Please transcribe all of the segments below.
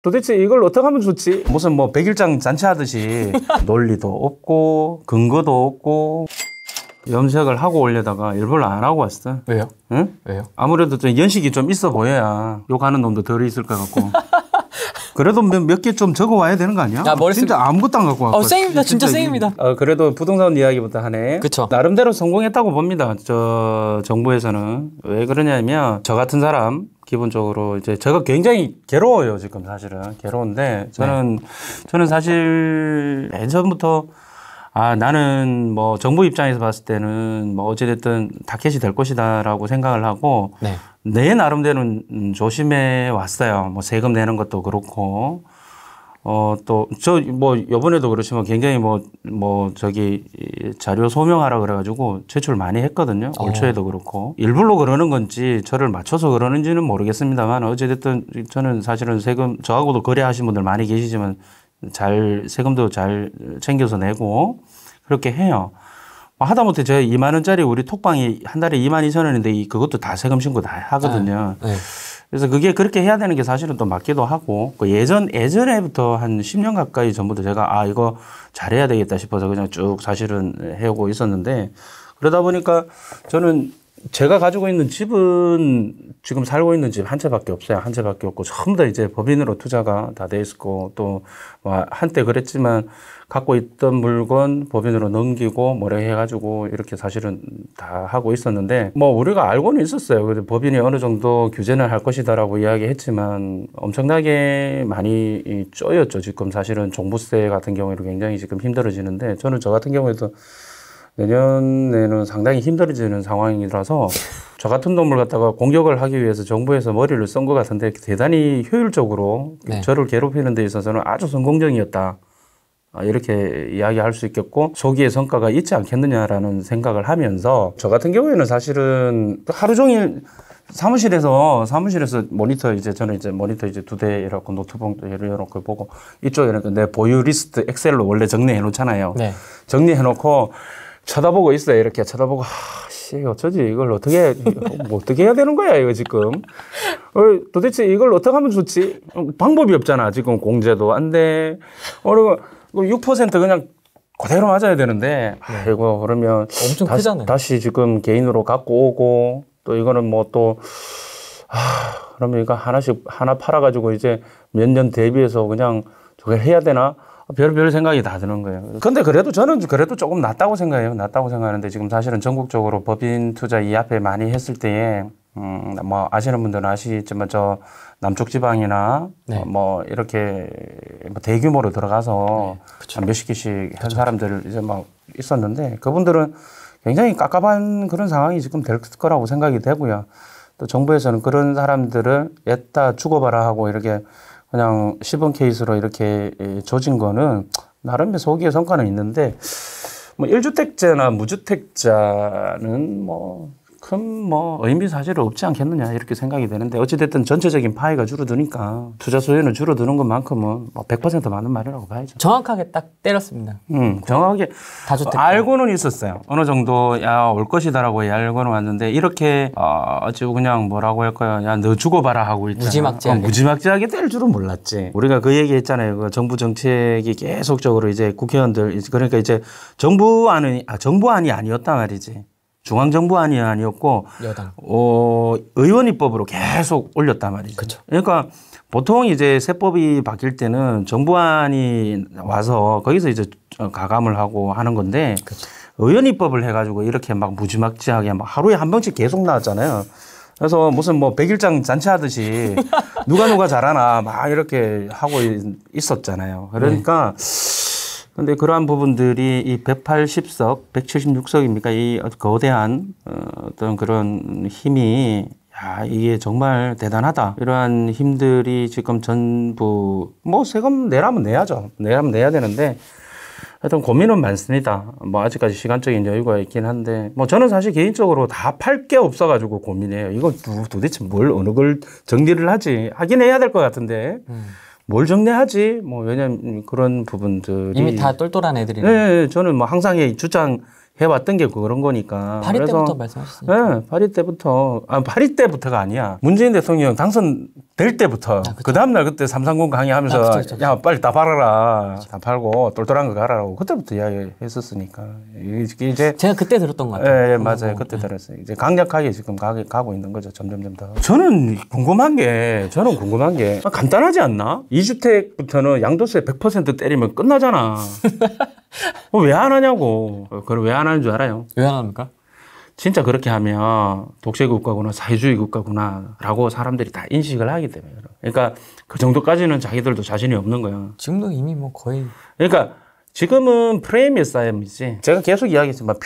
도대체 이걸 어떻게 하면 좋지? 무슨 뭐 백일장 잔치하듯이 논리도 없고 근거도 없고 염색을 하고 올려다가 일부러 안 하고 왔어. 왜요? 응? 왜요? 아무래도 좀 연식이 좀 있어 보여야 욕하는 놈도 덜 있을 것 같고. 그래도 몇 개 좀 적어 와야 되는 거 아니야? 진짜 아무것도 안 갖고 왔고. 쌩입니다. 진짜 쌩입니다. 그래도 부동산 이야기부터 하네. 그쵸. 나름대로 성공했다고 봅니다. 저 정부에서는. 왜 그러냐면 저 같은 사람 기본적으로 이제 제가 굉장히 괴로워요. 지금 사실은 괴로운데 저는 사실 예전부터 나는 뭐 정부 입장에서 봤을 때는 뭐 어찌됐든 타켓이 될 것이다라고 생각을 하고 내 나름대로는 조심해 왔어요. 뭐 세금 내는 것도 그렇고 또 저 뭐 이번에도 그렇지만 굉장히 저기 자료 소명하라 그래가지고 제출 많이 했거든요. 올 초에도 그렇고 일부러 그러는 건지 저를 맞춰서 그러는지는 모르겠습니다만 어찌됐든 저는 사실은 세금 저하고도 거래하신 분들 많이 계시지만 세금도 잘 챙겨서 내고 그렇게 해요. 하다못해 제가 2만 원짜리 우리 톡방이 한 달에 22,000원인데 그것도 다 세금 신고 다 하거든요. 그래서 그게 그렇게 해야 되는 게 사실은 또 맞기도 하고 예전에부터 한 10년 가까이 전부터 제가 이거 잘해야 되겠다 싶어서 그냥 쭉 사실은 해오고 있었는데 그러다 보니까 저는 제가 가지고 있는 집은 지금 살고 있는 집 한 채밖에 없어요. 한 채밖에 없고 전부 다 이제 법인으로 투자가 다 돼 있고 또 한때 그랬지만 갖고 있던 물건 법인으로 넘기고 뭐래 해가지고 이렇게 사실은 다 하고 있었는데 우리가 알고는 있었어요. 그래서 법인이 어느 정도 규제는 할 것이다라고 이야기했지만 엄청나게 많이 쪼였죠. 지금 사실은 종부세 같은 경우에도 굉장히 지금 힘들어지는데 저는 저 같은 경우에도 내년에는 상당히 힘들어지는 상황이라서 저 같은 놈을 갖다가 공격을 하기 위해서 정부에서 머리를 쓴 것 같은데 대단히 효율적으로 저를 괴롭히는 데 있어서는 아주 성공적이었다. 이렇게 이야기할 수 있겠고 조기의 성과가 있지 않겠느냐라는 생각을 하면서 저 같은 경우에는 사실은 하루 종일 사무실에서 모니터 저는 모니터 2대 이렇게 노트북 이렇게 보고 이쪽에 내 보유 리스트 엑셀로 원래 정리해 놓잖아요. 정리해 놓고 쳐다보고 있어요. 이렇게 쳐다보고 어쩌지 이걸 어떻게 해야 되는 거야 이거 지금. 도대체 이걸 어떻게 하면 좋지? 방법이 없잖아. 지금 공제도 안 돼. 그리고 6% 그냥 그대로 맞아야 되는데 이거 그러면 엄청 크잖아요. 다시 지금 개인으로 갖고 오고 또 이거는 그러면 이거 하나 팔아가지고 이제 몇 년 대비해서 그냥 저게 해야 되나? 별별 생각이 다 드는 거예요. 근데 저는 조금 낫다고 생각해요. 낫다고 생각하는데 지금 사실은 전국적으로 법인 투자 이 앞에 많이 했을 때에 아시는 분들은 아시겠지만 저 남쪽 지방이나 이렇게 대규모로 들어가서 몇십 개씩 한 사람들 이제 있었는데 그분들은 굉장히 깝깝한 그런 상황이 지금 될 거라고 생각이 되고요. 또 정부에서는 그런 사람들을 냈다 주고봐라 하고 이렇게 그냥 10원 케이스로 이렇게 조진 거는 나름의 소기의 성과는 있는데 1주택자나 무주택자는 큰 의미 사실은 없지 않겠느냐 이렇게 생각이 되는데 어찌됐든 전체적인 파이가 줄어드니까 투자 수요는 줄어드는 것만큼은 100% 맞는 말이라고 봐야죠. 정확하게 딱 때렸습니다. 정확하게 다주택 알고는 있었어요. 어느 정도 올 것이다라고 알고는 왔는데 이렇게 지금 그냥 뭐라고 할까요? 너 주고봐라 하고 있잖아. 무지막지하게 때릴 줄은 몰랐지. 우리가 그 얘기했잖아요. 그 정부 정책이 계속적으로 이제 국회의원들 그러니까 이제 정부안이 아니었단 말이지. 중앙정부안이 아니었고 여당 의원 입법으로 계속 올렸단 말이죠. 그쵸. 그러니까 보통 이제 세법이 바뀔 때는 정부안이 와서 거기서 이제 가감을 하고 하는 건데 의원 입법을 해가지고 이렇게 무지막지하게 하루에 한 병씩 계속 나왔잖아요. 그래서 무슨 백일장 잔치하듯이 누가 잘하나 이렇게 하고 있었잖아요. 그러니까 근데 그러한 부분들이 이 180석, 176석입니까? 이 거대한 어떤 그런 힘이 이게 정말 대단하다. 이러한 힘들이 지금 전부 세금 내라면 내야죠. 내라면 내야 되는데 하여튼 고민은 많습니다. 아직까지 시간적인 여유가 있긴 한데 저는 사실 개인적으로 다 팔 게 없어가지고 고민해요. 이거 도대체 어느 걸 정리를 하긴 해야 될 것 같은데. 뭘 정리하지? 왜냐면 그런 부분들이 이미 다 똘똘한 애들이네. 네, 저는 항상 주장해 해왔던 게 그런 거니까. 파리 그래서 때부터 말씀하셨어요. 네, 파리 때부터. 파리 때부터가 아니야. 문재인 대통령 당선될 때부터. 그 다음날 그때 330 강의하면서 그쵸. 야 빨리 다 팔아라. 다 팔고 똘똘한 거 가라라고 그때부터 이야기했었으니까. 이게 이제 제가 그때 들었던 것 같아요. 예, 맞아요. 그때 들었어요. 이제 강력하게 지금 가고 있는 거죠. 점점점 더. 저는 궁금한 게 간단하지 않나? 2주택부터는 양도세 100% 때리면 끝나잖아. 왜 안 하냐고. 그걸 왜 안 하는 줄 알아요? 왜 안 합니까? 진짜 그렇게 하면 독재 국가구나 사회주의 국가구나라고 사람들이 다 인식을 하기 때문에. 그러니까 그 정도까지는 자기들도 자신이 없는 거야. 지금도 이미 뭐 거의 그러니까 지금은 프레임의 싸움이지. 제가 계속 이야기했지만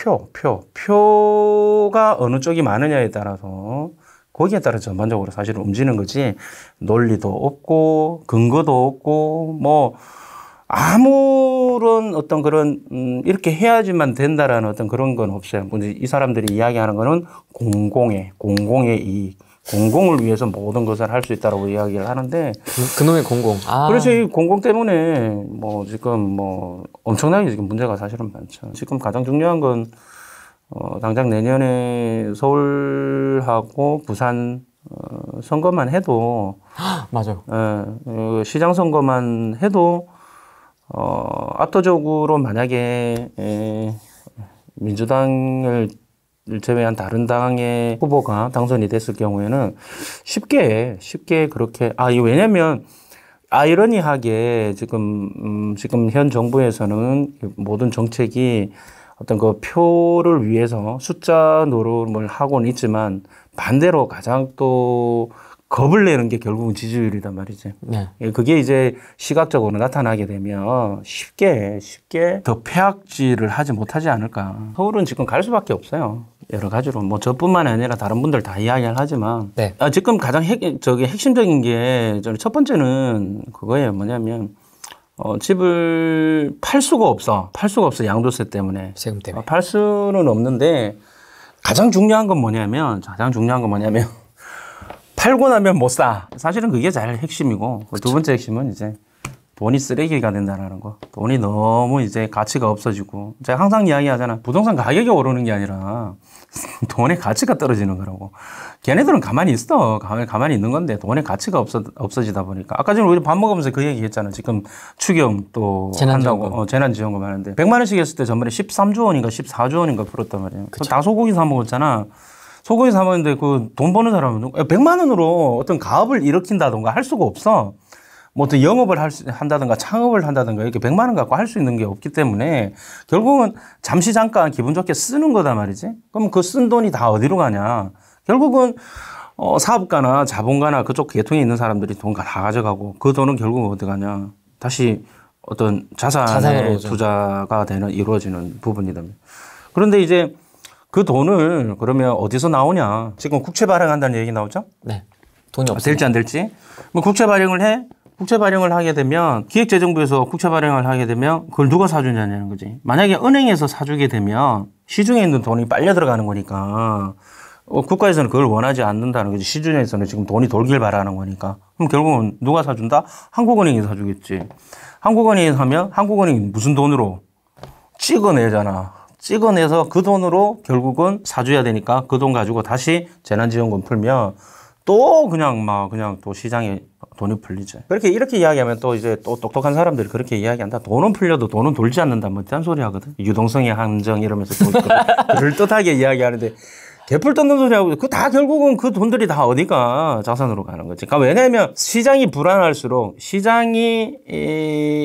표가 어느 쪽이 많으냐에 따라서 거기에 따라 전반적으로 사실은 움직이는 거지. 논리도 없고 근거도 없고 뭐 아무런 어떤 그런 이렇게 해야지만 된다라는 어떤 그런 건 없어요. 이 사람들이 이야기하는 거는 공공의 이익, 공공을 위해서 모든 것을 할 수 있다라고 이야기를 하는데 그놈의 공공. 그래서 이 공공 때문에 뭐 지금 뭐 엄청나게 지금 문제가 사실은 많죠. 지금 가장 중요한 건 당장 내년에 서울하고 부산 선거만 해도 맞아요. 시장 선거만 해도 압도적으로 만약에 민주당을 제외한 다른 당의 후보가 당선이 됐을 경우에는 쉽게 그렇게 왜냐면 아이러니하게 지금 현 정부에서는 모든 정책이 어떤 그 표를 위해서 숫자 노름을 하고는 있지만 반대로 가장 또 겁을 내는 게 결국은 지지율이단 말이지. 네. 그게 이제 시각적으로 나타나게 되면 쉽게 더 폐악질을 하지 못하지 않을까. 서울은 지금 갈 수밖에 없어요. 여러 가지로. 뭐 저뿐만 아니라 다른 분들 다 이야기를 하지만. 네. 지금 가장 핵심적인 게 저는 첫 번째는 그거예요. 뭐냐면 집을 팔 수가 없어. 양도세 때문에. 세금 때문에. 팔 수는 없는데 가장 중요한 건 뭐냐면 팔고 나면 못 사. 사실은 그게 제일 핵심이고 두 번째 핵심은 이제 돈이 쓰레기가 된다는 거. 돈이 너무 이제 가치가 없어지고 제가 항상 이야기하잖아. 부동산 가격이 오르는 게 아니라 돈의 가치가 떨어지는 거라고. 걔네들은 가만히 있어. 가만히 있는 건데 돈의 가치가 없어지다 보니까 아까 전에 우리 밥 먹으면서 그 얘기 했잖아. 지금 추경 또 재난지원금. 한다고 재난지원금 하는데 100만 원씩 했을 때 전번에 13조 원인가 14조 원인가 풀었단 말이에요. 다 소고기 사 먹었잖아. 소고기 사 먹는데 그 돈 버는 사람은 100만 원으로 어떤 가업을 일으킨다던가 할 수가 없어. 뭐 어떤 영업을 한다든가 창업을 한다든가 이렇게 100만 원 갖고 할 수 있는 게 없기 때문에 결국은 잠시 잠깐 기분 좋게 쓰는 거다 말이지. 그럼 그 쓴 돈이 다 어디로 가냐. 결국은 사업가나 자본가나 그쪽 계통에 있는 사람들이 돈 다 가져가고 그 돈은 결국 어디 가냐. 다시 어떤 자산의 투자가 이루어지는 부분이다. 그런데 이제 그 돈을 그러면 어디서 나오냐. 지금 국채 발행한다는 얘기 나오죠? 네. 돈이 없어요. 될지 안 될지. 뭐 국채 발행을 해? 국채 발행을 하게 되면 기획재정부에서 국채 발행을 하게 되면 그걸 누가 사주냐는 거지. 만약에 은행에서 사주게 되면 시중에 있는 돈이 빨려 들어가는 거니까 국가에서는 그걸 원하지 않는다는 거지. 시중에서는 지금 돈이 돌길 바라는 거니까. 그럼 결국은 누가 사준다? 한국은행이 사주겠지. 한국은행이 사면 한국은행이 무슨 돈으로? 찍어내잖아. 찍어내서 그 돈으로 결국은 사줘야 되니까 그 돈 가지고 다시 재난지원금 풀면 또 그냥 또 시장에 돈이 풀리죠. 이렇게 이야기하면 또 이제 또 똑똑한 사람들이 그렇게 이야기한다. 돈은 풀려도 돈은 돌지 않는다. 뭐 이딴 소리 하거든. 유동성의 함정 이러면서 그럴듯하게 이야기하는데 개풀 뜯는 소리 하고 그 다 결국은 그 돈들이 다 어디가 자산으로 가는 거지. 그러니까 왜냐하면 시장이 불안할수록 시장이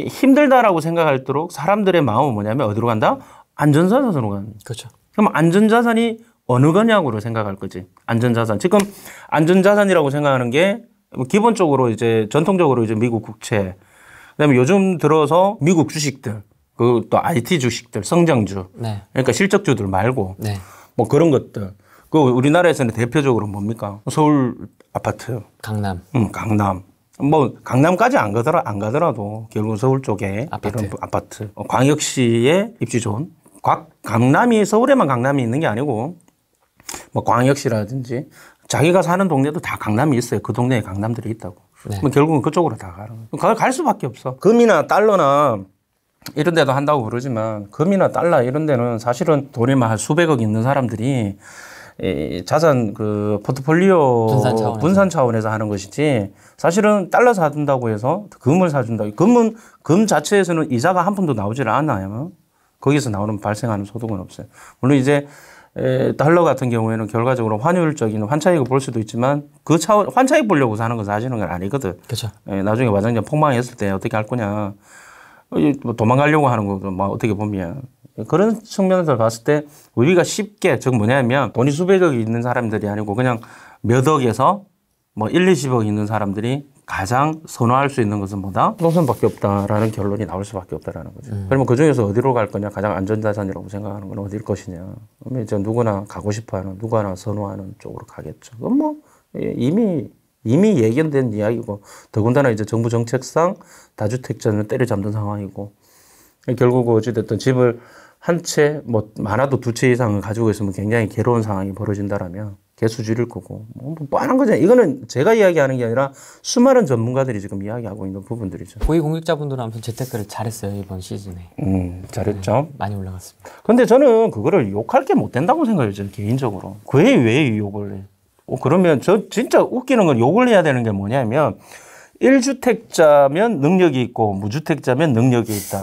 힘들다라고 생각할수록 사람들의 마음은 뭐냐면 어디로 간다? 안전자산으로 가는 거죠. 그렇죠. 그럼 안전자산이 어느 거냐고로 생각할 거지. 안전자산. 지금 안전자산이라고 생각하는 게 기본적으로 이제 전통적으로 이제 미국 국채, 그다음에 요즘 들어서 미국 주식들, 그 또 IT 주식들, 성장주, 네. 그러니까 실적주들 말고 네. 뭐 그런 것들. 그 우리나라에서는 대표적으로 뭡니까? 서울 아파트, 강남, 강남. 뭐 강남까지 안 가더라도 결국 서울 쪽에 이런 아파트, 광역시에 입지 좋은. 강남이 서울에만 강남이 있는 게 아니고 뭐 광역시라든지 자기가 사는 동네도 다 강남이 있어요. 그 동네에 강남들이 있다고. 네. 결국은 그쪽으로 다 가는 거예요. 갈 수밖에 없어. 금이나 달러나 이런 데도 한다고 그러지만 금이나 달러 이런 데는 사실은 돈이 막 수백억 있는 사람들이 이 자산 그 포트폴리오 분산 차원에서 하는 것이지 사실은 달러 사준다고 해서 금을 사준다. 금 자체에서는 이자가 한 푼도 나오질 않아요. 거기서 나오는 발생하는 소득은 없어요. 물론 이제 달러 같은 경우에는 결과적으로 환율적인 환차익을 볼 수도 있지만 그 차원 환차익 보려고 사는 건 사실은 아니거든. 그렇죠. 나중에 와장창 폭망했을 때 어떻게 할 거냐. 뭐 도망가려고 하는 거고 막 어떻게 보면 그런 측면에서 봤을 때 우리가 쉽게 즉 뭐냐면 돈이 수백억이 있는 사람들이 아니고 그냥 몇 억에서 뭐 1, 20억 있는 사람들이 가장 선호할 수 있는 것은 뭐다? 부동산밖에 없다라는 결론이 나올 수밖에 없다라는 거죠. 그러면 그 중에서 어디로 갈 거냐? 가장 안전자산이라고 생각하는 건 어디일 것이냐? 그러면 이제 누구나 가고 싶어하는 누구나 선호하는 쪽으로 가겠죠. 그건 뭐 이미 예견된 이야기고 더군다나 이제 정부 정책상 다주택자는 때려잡는 상황이고 결국 어찌됐든 집을 한 채, 뭐 많아도 두 채 이상을 가지고 있으면 굉장히 괴로운 상황이 벌어진다라면 개수 줄일 거고 뭐 뻔한 거잖아요. 이거는 제가 이야기하는 게 아니라 수많은 전문가들이 지금 이야기하고 있는 부분들이죠. 고위공직자분들은 아무튼 재테크를 잘했어요 이번 시즌에. 잘했죠. 네, 많이 올라갔습니다. 근데 저는 그거를 욕할 게 못 된다고 생각해요. 저는 개인적으로. 그게 왜 욕을 해? 그러면 저 진짜 웃기는 건 욕을 해야 되는 게 뭐냐면 1주택자면 능력이 있고 무주택자면 능력이 있다.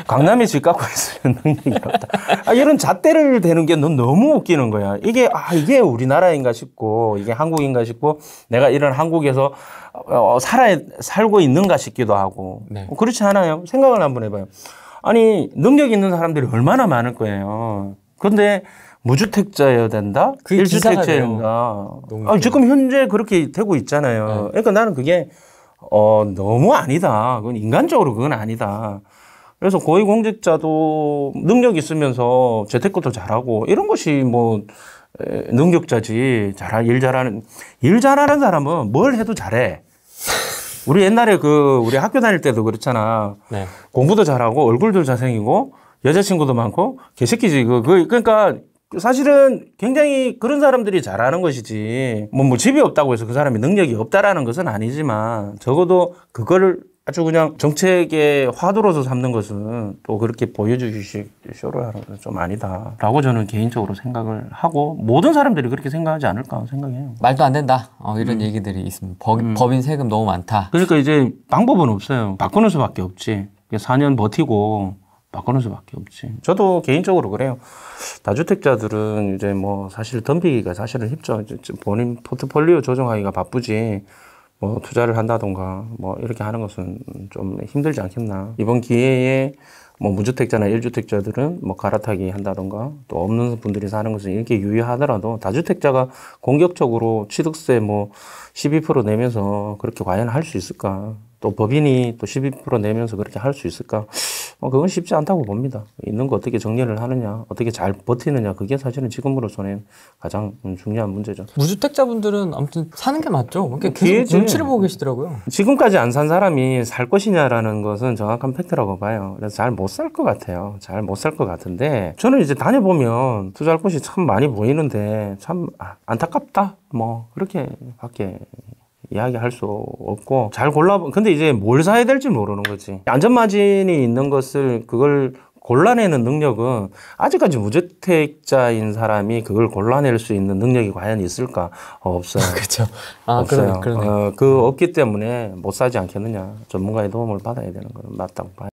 강남에 집 갖고 있으면 능력이 없다. 이런 잣대를 대는 게 너무 웃기는 거야. 이게 우리나라인가 싶고 이게 한국인가 싶고 내가 이런 한국에서 살고 있는가 싶기도 하고. 네. 그렇지 않아요? 생각을 한번 해봐요. 아니 능력 있는 사람들이 얼마나 많을 거예요. 그런데 무주택자여야 된다? 1주택자여야 지금 현재 그렇게 되고 있잖아요. 네. 그러니까 나는 그게 너무 아니다. 그건 인간적으로 그건 아니다. 그래서 고위공직자도 능력 있으면서 재테크도 잘하고 이런 것이 뭐 능력자지. 일 잘하는 사람은 뭘 해도 잘해. 우리 옛날에 우리 학교 다닐 때도 그렇잖아. 네. 공부도 잘하고 얼굴도 잘생기고 여자친구도 많고 개새끼지. 그러니까 사실은 굉장히 그런 사람들이 잘하는 것이지. 뭐 집이 없다고 해서 그 사람이 능력이 없다라는 것은 아니지만 적어도 그거를 아주 그냥 정책의 화두로서 삼는 것은 또 그렇게 보여주기 쇼를 하는 건 좀 아니다라고 저는 개인적으로 생각을 하고 모든 사람들이 그렇게 생각하지 않을까 생각해요. 말도 안 된다. 이런 얘기들이 있습니다. 법인 세금 너무 많다. 그러니까 이제 방법은 없어요. 바꾸는 수밖에 없지. 4년 버티고 바꾸는 수밖에 없지. 저도 개인적으로 그래요. 다주택자들은 이제 뭐 사실 덤비기가 사실은 쉽죠. 본인 포트폴리오 조정하기가 바쁘지. 뭐 투자를 한다던가 뭐 이렇게 하는 것은 좀 힘들지 않겠나. 이번 기회에 뭐 무주택자나 1주택자들은 뭐 갈아타기 한다던가 또 없는 분들이 사는 것은 이렇게 유의하더라도 다주택자가 공격적으로 취득세 뭐 12% 내면서 그렇게 과연 할 수 있을까? 또 법인이 또 12% 내면서 그렇게 할 수 있을까? 그건 쉽지 않다고 봅니다. 있는 거 어떻게 정리를 하느냐, 어떻게 잘 버티느냐, 그게 사실은 지금으로서는 가장 중요한 문제죠. 무주택자분들은 아무튼 사는 게 맞죠. 그러니까 계속 눈치를 보고 계시더라고요. 지금까지 안 산 사람이 살 것이냐라는 것은 정확한 팩트라고 봐요. 그래서 잘 못 살 것 같아요. 잘 못 살 것 같은데 저는 이제 다녀보면 투자할 곳이 참 많이 보이는데 참 안타깝다. 뭐 그렇게밖에 이야기할 수 없고 잘 근데 이제 뭘 사야 될지 모르는 거지. 안전마진이 있는 것을 그걸 골라내는 능력은 아직까지 무주택자인 사람이 그걸 골라낼 수 있는 능력이 과연 있을까? 없어요. 그렇죠. 없어요. 그러네. 그 없기 때문에 못 사지 않겠느냐. 전문가의 도움을 받아야 되는 건 맞다고 봐요.